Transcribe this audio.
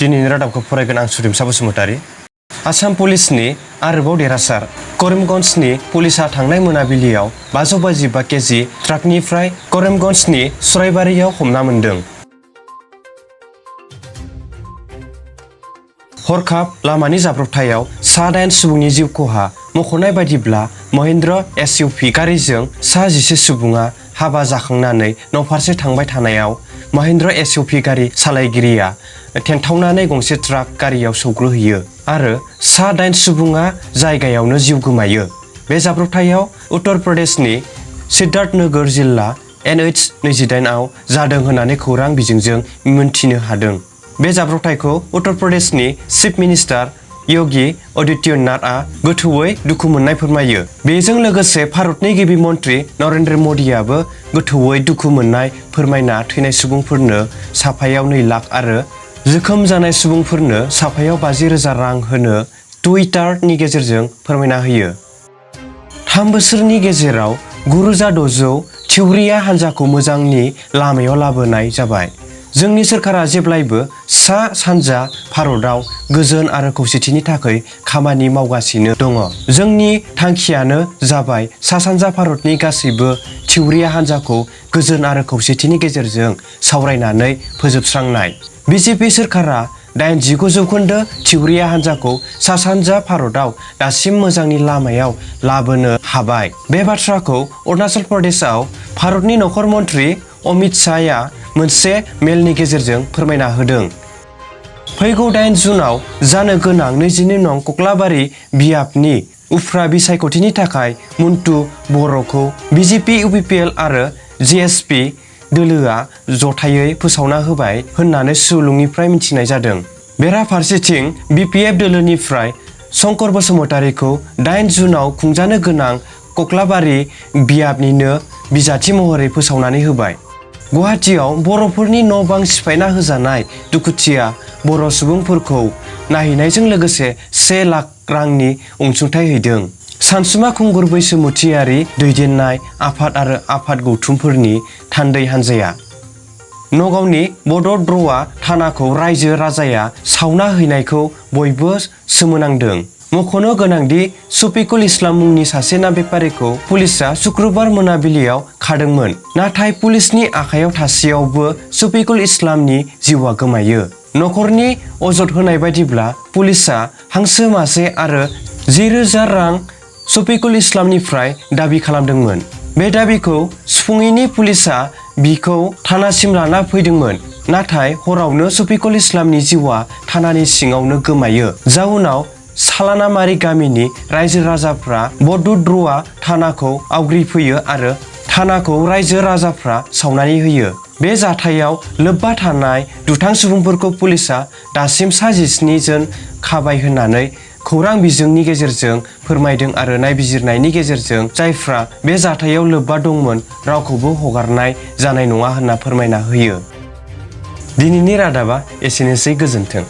दिनैनि रादाबखौ फरायगोन आं सुदिमसा बसुमतारी। आसाम पुलिसनि आरोबाव देरहासार करीमगन्जनि पुलिसा थांनाय मोनाबिलियाव 525 केजि ट्राकनिफ्राय करीमगन्जनि सराइबारियाव हमना मोन्दों। हरखाब लामानि जाब्रबथायाव सा 8 सुबुंनि जिउ खहा। मख'नाय बायदिब्ला महिन्द्र SUV गारिजों सा 11 सुबुङा हाबा जाखांनानै न'फारसे थांबाय थानायाव महिन्द्र SUV गारि सालायगिरिया थेन्थावनानै गंसे ट्राक गारियाव सौग्रोहैयो आरो सा 8 सुबुङा जायगायावनो जिउ गोमायो। बे जाब्रबथायाव उत्तर प्रदेशनि सिद्धार्थ नगर जिल्ला NH-28 आव जादों होननानै खौरां बिजोंजों मिन्थिनो हादों। बे जाब्रबथायखौ उत्तर प्रदेशनि चिफ मिनिस्टार योगी आदित्यनाथआ गोथौयै दुखु मोननाय फोरमायो। बेजों लोगोसे भारतनि गिबि मन्त्रि नरेन्द्र मोदीआबो गोथौयै दुखु मोननाय फोरमायना थैनाय सुबुंफोरनो साफायाव 2 लाख आरो जोखोम जानाय सुबुंफोरनो साफायाव 50,000 रां होनो टुइटारनि गेजेरजों फोरमायना होयो। 3 बोसोरनि गेजेराव 9,600 थिउरिया हान्जाखौ मोजांनि लामायाव लाबोनाय जाबाय। जोंनि सोरखारा जेब्लायबो सा-सानजा भारतआव गोजोन आरो खौसेथिनि थाखाय खामानि मावगासिनो दङ। जोंनि थांखियानो जाबाय सा-सानजा भारतनि गासैबो थिउरिया हान्जाखौ गोजोन आरो खौसेथिनि गेजेरजों सावरायनानै फोजोबस्रांनाय। BJP सोरखारा 89% थिउरिया हान्जाखौ सा-सानजा भारतआव दासिम मोजांनि लामायाव लाबोनो हाबाय। बे बाथ्राखौ अरुणाचल प्रदेशआव भारतनि नखर मन्त्रि अमित शाहया मोनसे मेलनि गेजेरजों फोरमायना होदों। फैगौ 8 जुनआव जानो गोनां 22 नं कक्लाबारि बियाबनि उफ्रा बिसायख'थिनि थाखाय मन्टु बर'खौ BJP UPPL आरो JSP दोलोआ जथायै फोसावना होबाय होननानै सुलुंनिफ्राय मिथिनाय जादों। बेराफारसेथिं BPF दोलोनिफ्राय शंकर बसुमतारीखौ 8 जुनआव खुंजानो गोनां कक्लाबारि बियाबनिनो बिजाथि महरै फोसावनानै होबाय। गुवाहाटीआव बर'फोरनि न' बां सिफायना होजानाय दुखुथिया बर' सुबुंफोरखौ नायहैनायजों लोगोसे 1 लाख रांनि अनसुंथाइ हैदों। सानसुमा खुंगुर बैसोमुथियारि दैदेननाय आफाद आरो आफाद गौथुमफोरनि थान्दै हान्जाया नगावनि बड'द्रवा थानाखौ रायजो राजाया सावना हैनायखौ बयबो सोमोनांदों। मख'नो गोनांदि शफिकुल इस्लाम मुंनि सासे ना बेपारिखौ पुलिसआ शुक्रबार मोनाबिलियाव खादोंमोन। नाथाय पुलिसनि आखायाव थासेयावबो शफिकुल इस्लामनि जिउआ गोमायो। नखरनि अजद होनाय बायदिब्ला पुलिसआ हांसो मासे आरो 10,000 रां शफिकुल इस्लामनिफ्राय दाबि खालामदोंमोन। बे दाबिखौ सुफुङैनि पुलिसआ बिखौ थानासिम लाना फैदोंमोन। नाथाय हरावनो शफिकुल इस्लामनि जिउआ थानानि सिङावनो गोमायो। जाउनाव सालानामारि गामिनि रायजो राजाफ्रा बड'द्रवा थानाखौ आवग्रिफैयो आरो थानाखौ रायजो राजाफ्रा सावनानै होयो। बे जाथायाव लोब्बा थानाय दुथां सुबुंफोरखौ पुलिसआ दासिम सा 17 जन खाबाय होननानै खौरां बिजोंनि गेजेरजों फोरमायदों आरो नायबिजिरनायनि गेजेरजों जायफ्रा बे जाथायाव लोब्बा दंमोन रावखौबो हगारनाय जानाय नङा होनना फोरमायना होयो। दिनैनि रादाबा एसेनोसै, गोजोन्थों।